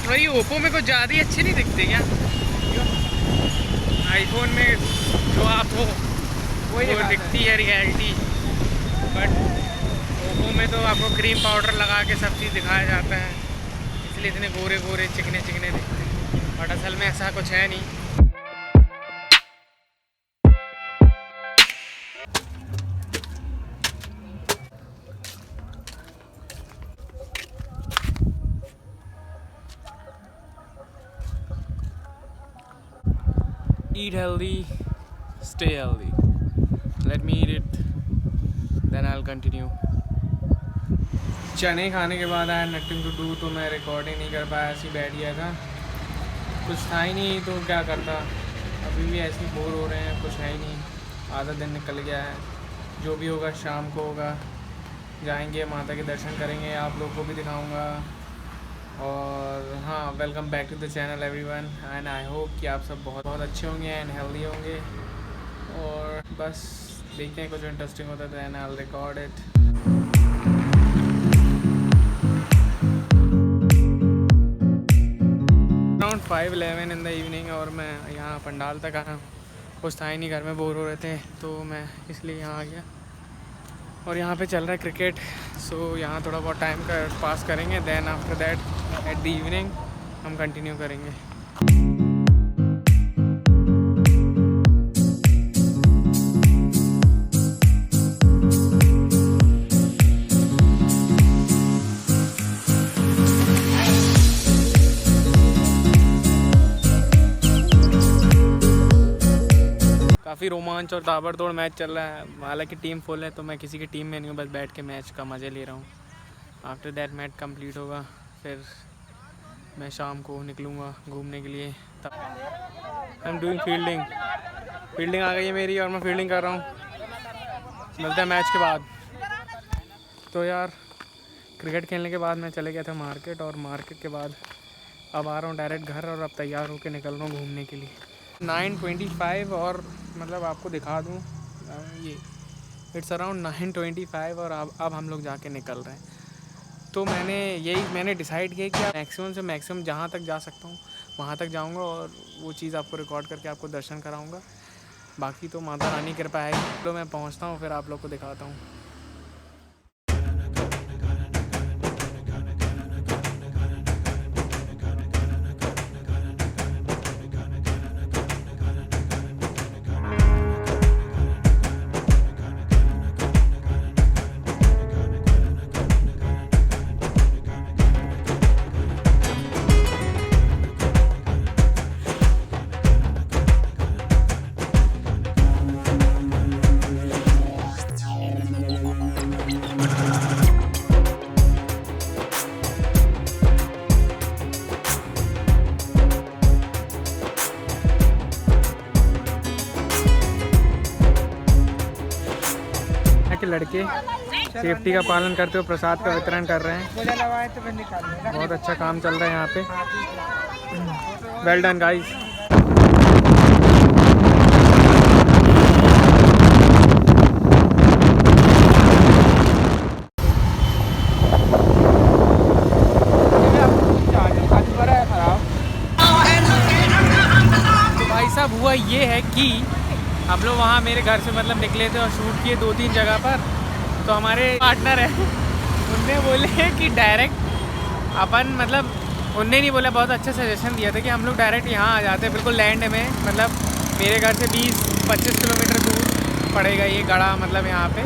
वही ओप्पो में कुछ ज़्यादा ही अच्छे नहीं दिखते क्या? आईफोन में जो आप हो वो दिखती है रियलिटी, बट ओप्पो में तो आपको क्रीम पाउडर लगा के सब चीज़ दिखाया जाता है, इसलिए इतने गोरे गोरे चिकने चिकने दिखते हैं, बट असल में ऐसा कुछ है नहीं। Eat healthy, stay healthy. Let me eat it, then I'll continue. चने खाने के बाद आया नथिंग टू डू, तो मैं रिकॉर्डिंग नहीं कर पाया, ऐसे ही बैठ गया था, कुछ था ही नहीं तो क्या करता। अभी भी ऐसे ही बोर हो रहे हैं, कुछ है ही नहीं, आधा दिन निकल गया है। जो भी होगा शाम को होगा, जाएंगे माता के दर्शन करेंगे, आप लोग को भी दिखाऊंगा। और हाँ, welcome back to the channel everyone, and I hope कि आप सब बहुत बहुत अच्छे होंगे एंड हेल्दी होंगे। और बस देखते हैं, कुछ इंटरेस्टिंग होता है तो and I will record it. Around 5:11 in the evening, और मैं यहाँ पंडाल तक आया हूँ। कुछ था ही नहीं, घर में बोर हो रहे थे तो मैं इसलिए यहाँ आ गया। और यहाँ पे चल रहा है क्रिकेट, सो यहाँ थोड़ा बहुत टाइम का पास करेंगे, then after that at the evening हम कंटिन्यू करेंगे। काफ़ी रोमांच और ताबड़तोड़ मैच चल रहा है, हालांकि टीम फुल है तो मैं किसी की टीम में नहीं हूँ, बस बैठ के मैच का मज़े ले रहा हूँ। आफ्टर दैट मैच कंप्लीट होगा, फिर मैं शाम को निकलूँगा घूमने के लिए। आई एम डूइंग फील्डिंग आ गई है मेरी और मैं फील्डिंग कर रहा हूँ। मिलते हैं मैच के बाद। तो यार क्रिकेट खेलने के बाद मैं चले गया था मार्केट, और मार्केट के बाद अब आ रहा हूँ डायरेक्ट घर, और अब तैयार होकर निकल रहा हूँ घूमने के लिए। 9:25, और मतलब आपको दिखा दूँ, ये इट्स अराउंड 9:25 और अब हम लोग जाके निकल रहे हैं। तो मैंने डिसाइड किया कि मैक्सिमम से मैक्सिमम जहाँ तक जा सकता हूँ वहाँ तक जाऊँगा, और वो चीज़ आपको रिकॉर्ड करके आपको दर्शन कराऊँगा। बाकी तो माता रानी की कृपा है। तो मैं पहुँचता हूँ, फिर आप लोग को दिखाता हूँ। के लड़के सेफ्टी का पालन करते हुए प्रसाद का वितरण कर रहे हैं। बहुत अच्छा काम चल रहा है यहाँ पे। Well done guys. भाई साहब हुआ ये है कि हम लोग वहाँ मेरे घर से मतलब निकले थे और शूट किए 2-3 जगह पर। तो हमारे पार्टनर है, उनने बोले कि डायरेक्ट अपन मतलब उनने नहीं बोला, बहुत अच्छा सजेशन दिया था कि हम लोग डायरेक्ट यहाँ आ जाते बिल्कुल लैंड में। मतलब मेरे घर से 20-25 किलोमीटर दूर पड़ेगा ये गढ़ा, मतलब यहाँ पे।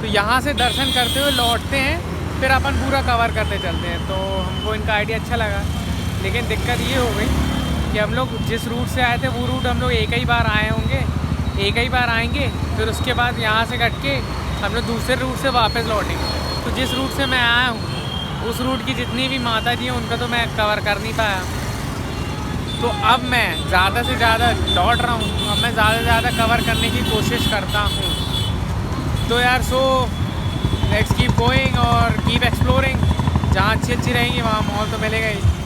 तो यहाँ से दर्शन करते हुए लौटते हैं, फिर अपन पूरा कवर करते चलते हैं। तो हमको इनका आइडिया अच्छा लगा, लेकिन दिक्कत ये हो गई कि हम लोग जिस रूट से आए थे वो रूट हम लोग एक ही बार आए होंगे, एक ही बार आएंगे, फिर उसके बाद यहाँ से कट के हम लोग दूसरे रूट से वापस लौटेंगे। तो जिस रूट से मैं आया हूँ उस रूट की जितनी भी माता जी हैं उनका तो मैं कवर कर नहीं पाया। तो अब मैं ज़्यादा से ज़्यादा लौट रहा हूँ, अब मैं ज़्यादा से ज़्यादा कवर करने की कोशिश करता हूँ। तो यार लेट्स कीप गोइंग और कीप एक्सप्लोरिंग। जहाँ अच्छी रहेंगी वहाँ माहौल तो मिलेगा ही।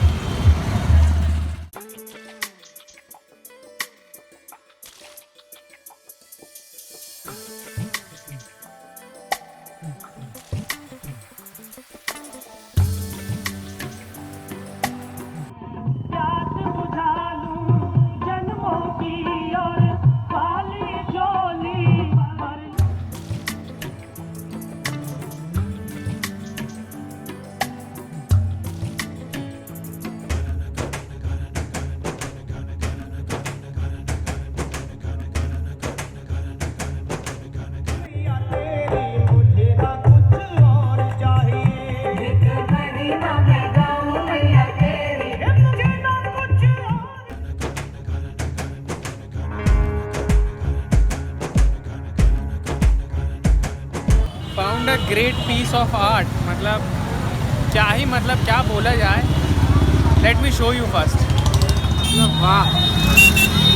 ग्रेट पीस ऑफ आर्ट, मतलब क्या ही, मतलब क्या बोला जाए। Let me show you first. मतलब वाह,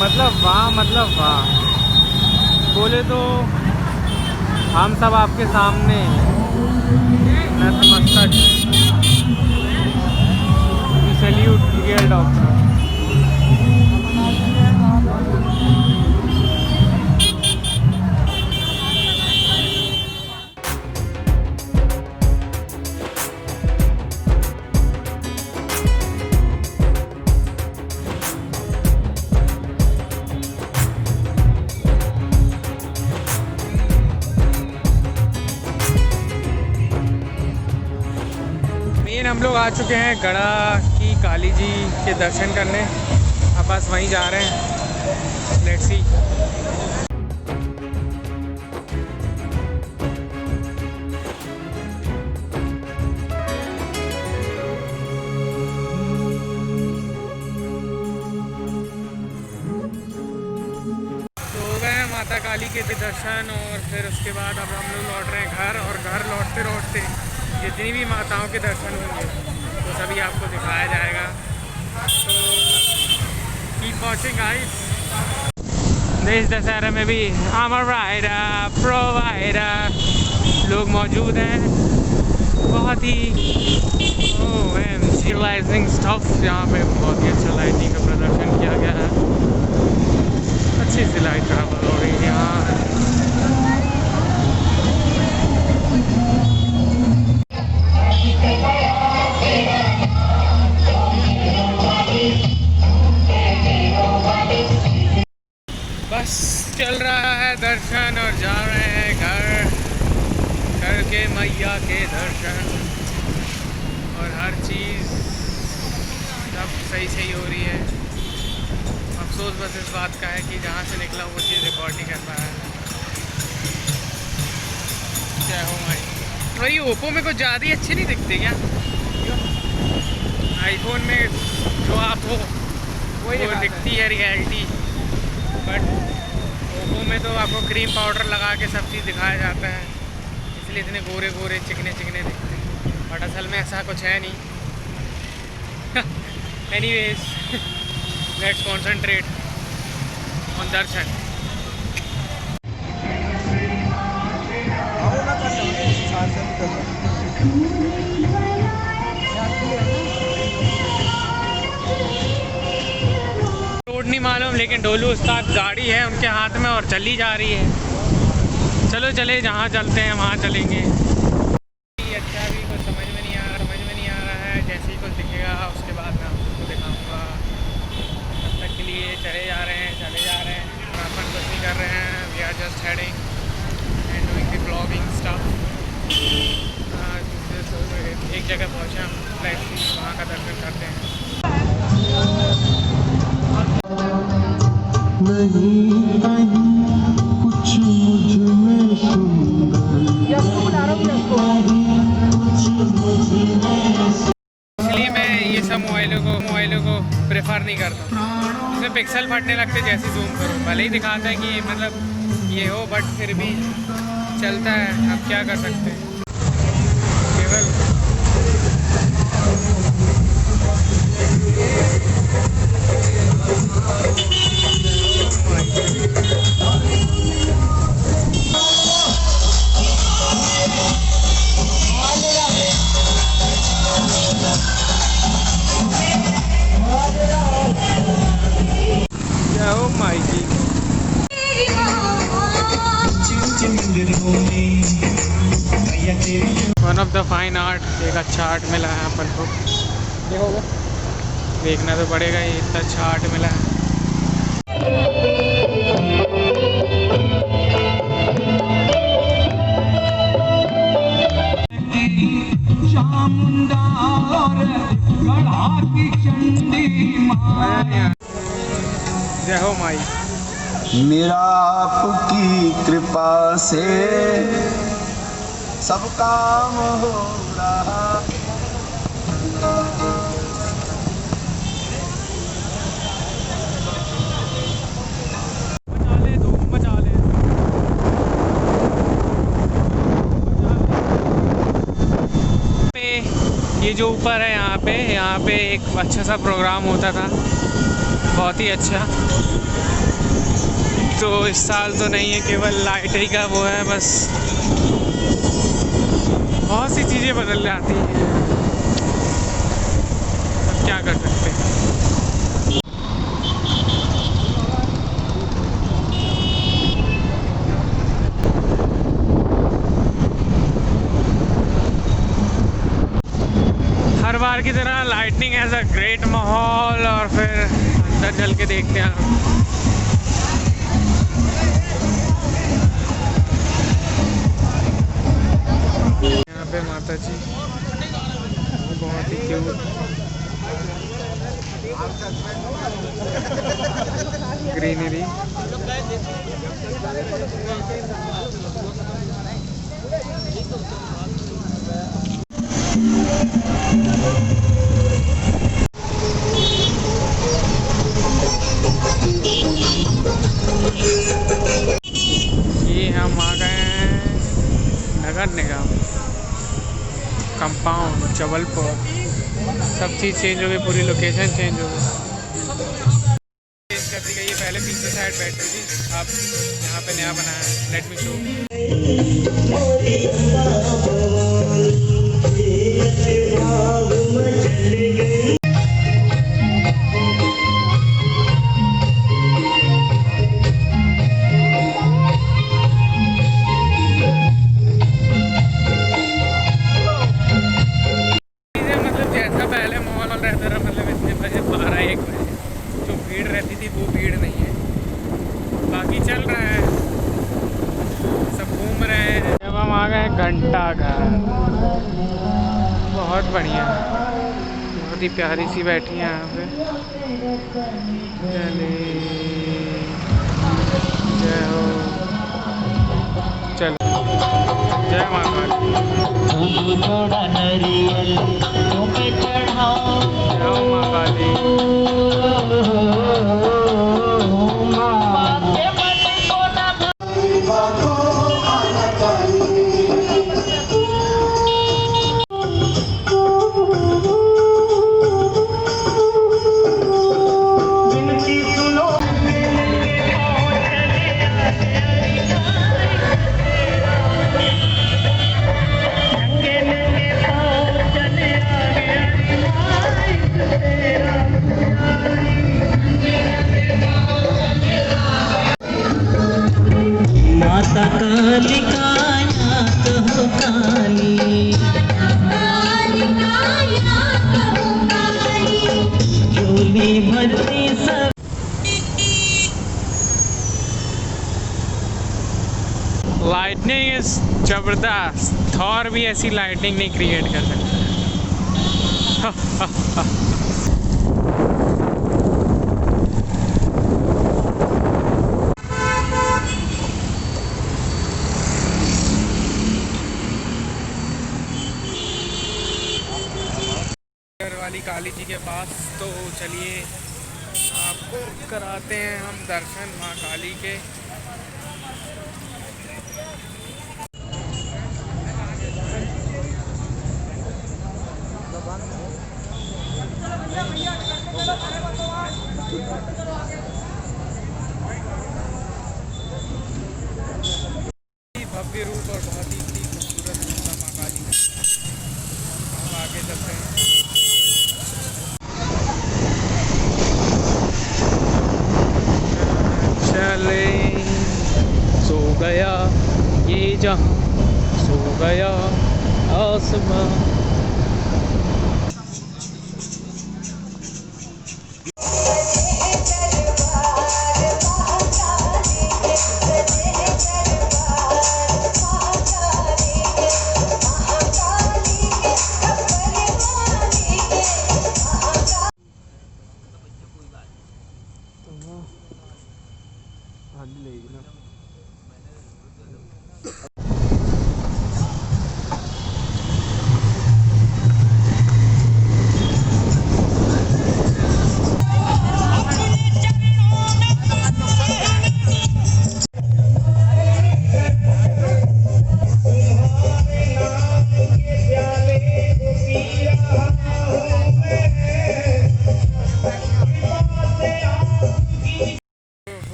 मतलब वाह, मतलब वाह, बोले तो हम सब आपके सामने नतमस्तक। Salute real doctor. हम लोग आ चुके हैं गढ़ा की काली जी के दर्शन करने। अब बस वहीं जा रहे हैं। Let's see. तो गए माता काली के दर्शन और फिर उसके बाद अब हम लोग लौट रहे हैं घर। और घर लौटते लौटते जितनी भी माताओं के दर्शन होंगे तो सभी आपको दिखाया जाएगा। तो कीप वॉचिंग गाइस। देश दशहरा में भी अमर राइडर प्रोवाइडर लोग मौजूद हैं। बहुत ही सिविलाइजिंग स्टफ। यहाँ पे बहुत ही अच्छा लाइटिंग का प्रदर्शन किया गया है। अच्छी सी लाइट ट्रैवल हो रही है यहाँ। बस चल रहा है दर्शन और जा रहे हैं घर। घर के मैया के दर्शन और हर चीज़ सब सही हो रही है। अफसोस बस इस बात का है कि जहाँ से निकला वो चीज़ रिकॉर्ड नहीं कर पाया। क्या हो भाई, वही ओप्पो में कुछ ज़्यादा ही अच्छे नहीं दिखते क्या? आईफोन में जो आप हो वो दिखती है रियलिटी, बट ओप्पो में तो आपको क्रीम पाउडर लगा के सब चीज़ दिखाया जाता है, इसलिए इतने गोरे गोरे चिकने चिकने दिखते हैं। बट असल में ऐसा कुछ है नहीं। Anyways, let's concentrate on Darshan. Road नहीं मालूम, लेकिन ढोलू उस्ताद गाड़ी है उनके हाथ में और चली जा रही है। चलो चले, जहाँ चलते हैं वहाँ चलेंगे। अच्छा भी कुछ समझ में नहीं आ रहा है। जैसे ही कुछ दिखेगा उसके बाद मैं आपको दिखाऊंगा। तब तक के लिए चले जा रहे हैं। अपन कुछ नहीं कर रहे हैं। We are just heading and doing the blogging stuff. एक जगह पहुँचे हम, वहाँ का दर्शन करते हैं। नहीं कुछ मुझ में इसलिए मैं ये सब मोबाइलों को प्रेफर नहीं करता। इसमें पिक्सल फटने लगते जैसे जूम करो। भले ही दिखाता है कि मतलब ये हो, बट फिर भी चलता है। अब क्या कर सकते हैं। केवल one of the fine art. एक अच्छा आर्ट मिला है अपन को। देखोगे, देखना तो पड़ेगा, ये इतना अच्छा आर्ट मिला है। जय हो माई। मेरा आपकी कृपा से सब काम हो रहा। मचा ले, धूम मचा ले। ये जो ऊपर है यहाँ पे एक अच्छा सा प्रोग्राम होता था, बहुत ही अच्छा। तो इस साल तो नहीं है, केवल लाइट ही का वो है बस। बहुत सी चीज़ें बदल जाती हैं, अब क्या कर सकते हैं। हर बार की तरह लाइटनिंग एज अ ग्रेट माहौल, और फिर अंदर चल के देखते हैं। यहाँ पे माता जी बहुत ही क्यूट ग्रीनरी। ये हम आ गए हैं नगर निगम कंपाउंड जबलपुर। सब चीज़ चेंज हो गई, पूरी लोकेशन चेंज हो गई। चेंज कर दी गई है, पहले पीछे साइड बैठती थी, अब यहाँ पे नया बनाया है। Let me show. मतलब जैसा पहले मॉल रहता था, मतलब इतने बजे 12-1 बजे जो भीड़ रहती थी वो भीड़ नहीं है। बाकी चल रहा है, सब घूम रहे हैं। जब हम आ गए घंटा घर, बहुत बढ़िया, बहुत ही प्यारी सी बैठी है यहाँ पे। चले जय हो, चलो जय माता दी। जय माँ काली। माता काली काया कहो काली, झोली भरती सब। लाइटनिंग इज जबरदस्त। थॉर भी ऐसी लाइटनिंग नहीं क्रिएट कर सकता। वाली काली जी के पास, तो चलिए आपको कराते हैं हम दर्शन माँ काली के। भव्य रूप और बहुत ही खूबसूरत माँ काली। हम आगे चलते हैं। चले सो गया ये जहां, सो गया आसमां।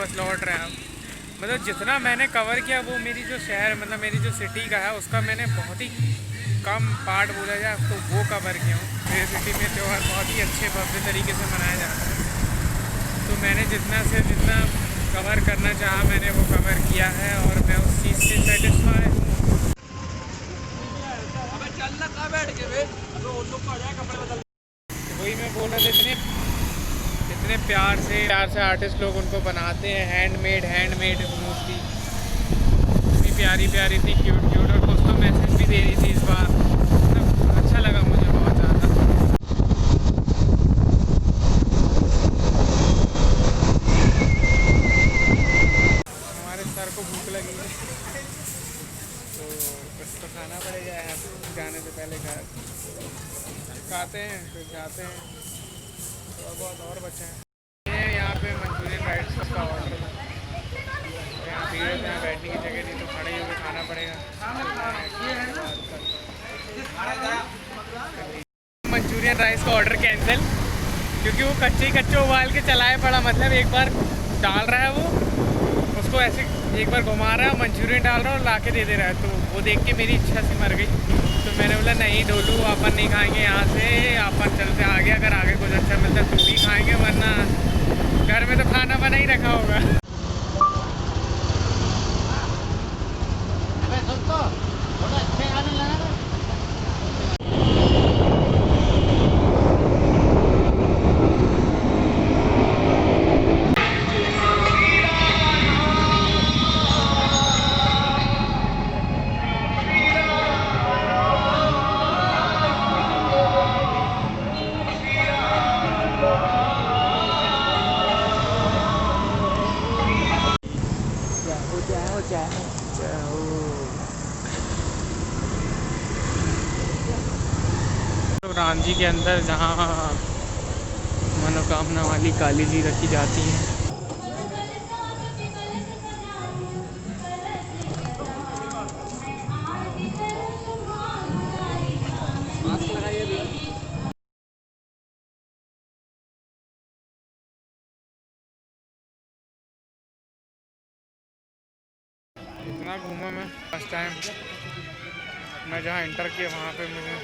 बस लौट रहे हैं हम। मतलब जितना मैंने कवर किया वो मेरी जो शहर मतलब मेरी जो सिटी का है उसका मैंने बहुत ही कम पार्ट बोला जाए तो वो कवर किया हूँ। मेरी सिटी में त्यौहार बहुत ही अच्छे भव्य तरीके से मनाया जाता है, तो मैंने जितना से जितना कवर करना चाहा मैंने वो कवर किया है और मैं उस चीज़ से सेटिस्फाई हूँ। वही मैं बोल रहा था, इतने प्यार से आर्टिस्ट लोग उनको बनाते हैं, हैंडमेड मूर्ति इतनी प्यारी इतनी क्यूट और कुछ तो मैसेज भी दे रही थी इस बार। मतलब अच्छा लगा मुझे बहुत ज़्यादा। हमारे सर को भूख लगी है तो कुछ तो खाना पड़ेगा यार, जाने से पहले घर खाते हैं फिर जाते हैं। थोड़ा बहुत और बचा है। यहाँ पे मंचूरियन राइस का ऑर्डर था, यहाँ भीड़ है, यहाँ बैठने की जगह नहीं तो खड़े ही होकर खाना पड़ेगा। मंचूरियन राइस का ऑर्डर कैंसिल क्योंकि वो कच्चे उबाल के चलाए पड़ा। मतलब एक बार डाल रहा है वो उसको ऐसे एक बार घुमा रहा है, मंचूरियन डाल रहा है और ला के दे रहा है। तो वो देख के मेरी इच्छा सी मर गई, तो मैंने बोला नहीं ढोलू अपन नहीं खाएंगे यहाँ से, अपन चलते आगे, अगर आगे कुछ अच्छा मिलता है तो भी खाएंगे वरना घर में तो खाना बना ही रखा होगा। रांची के अंदर जहाँ मनोकामना वाली काली जी रखी जाती हैं। इतना घूमा मैं फर्स्ट टाइम, मैं जहाँ इंटर किया वहाँ पे मुझे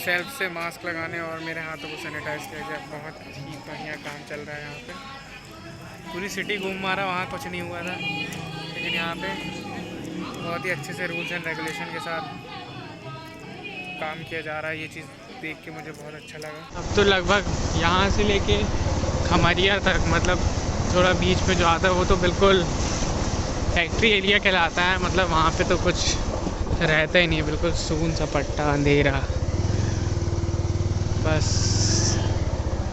सेल्फ से मास्क लगाने और मेरे हाथों को सैनिटाइज किया गया। बहुत ही बढ़िया काम चल रहा है यहाँ पे। पूरी सिटी घूम मारा, वहाँ कुछ नहीं हुआ था, लेकिन यहाँ पे बहुत ही अच्छे से रूल्स एंड रेगुलेशन के साथ काम किया जा रहा है। ये चीज़ देख के मुझे बहुत अच्छा लगा। अब तो लगभग यहाँ से लेके खमरिया तक मतलब थोड़ा बीच पे जो आता है वो तो बिल्कुल फैक्ट्री एरिया कहलाता है। मतलब वहाँ पे तो कुछ रहता ही नहीं है, बिल्कुल सुकून सा पट्टा अंधेरा। बस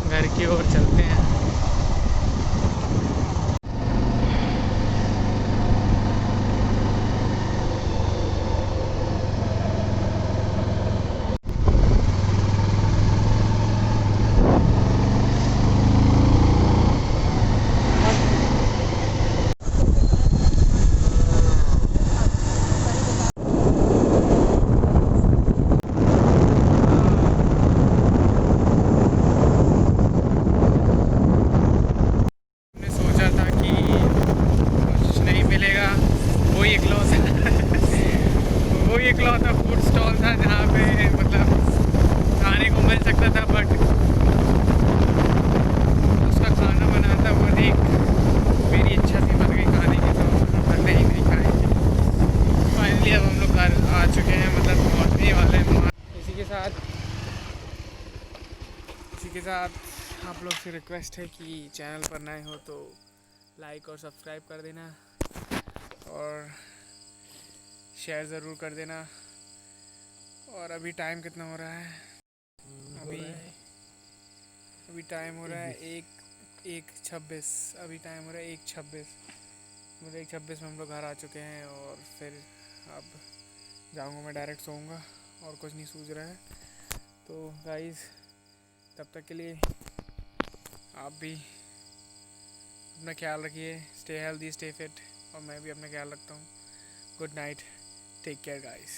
घर की ओर चलते हैं। इकलौता फूड स्टॉल था जहाँ पे मतलब खाने को मिल सकता था, बट उसका खाना बना था वो देख मेरी इच्छा सी मर गई खाने की, तो नहीं खाएंगे। फाइनली अब हम लोग घर आ चुके हैं, मतलब पहुँचने वाले हैं। इसी के साथ आप लोग से रिक्वेस्ट है कि चैनल पर नए हो तो लाइक और सब्सक्राइब कर देना और शेयर ज़रूर कर देना। और अभी टाइम कितना हो रहा है? अभी टाइम हो रहा है 1:26। अभी टाइम हो रहा है 1:26, मतलब 1:26 में हम लोग घर आ चुके हैं। और फिर अब जाऊंगा मैं, डायरेक्ट सोऊंगा और कुछ नहीं सूझ रहा है। तो गाइस तब तक के लिए आप भी अपना ख्याल रखिए, स्टे हेल्दी स्टे फिट, और मैं भी अपना ख्याल रखता हूँ। Good night, take care guys.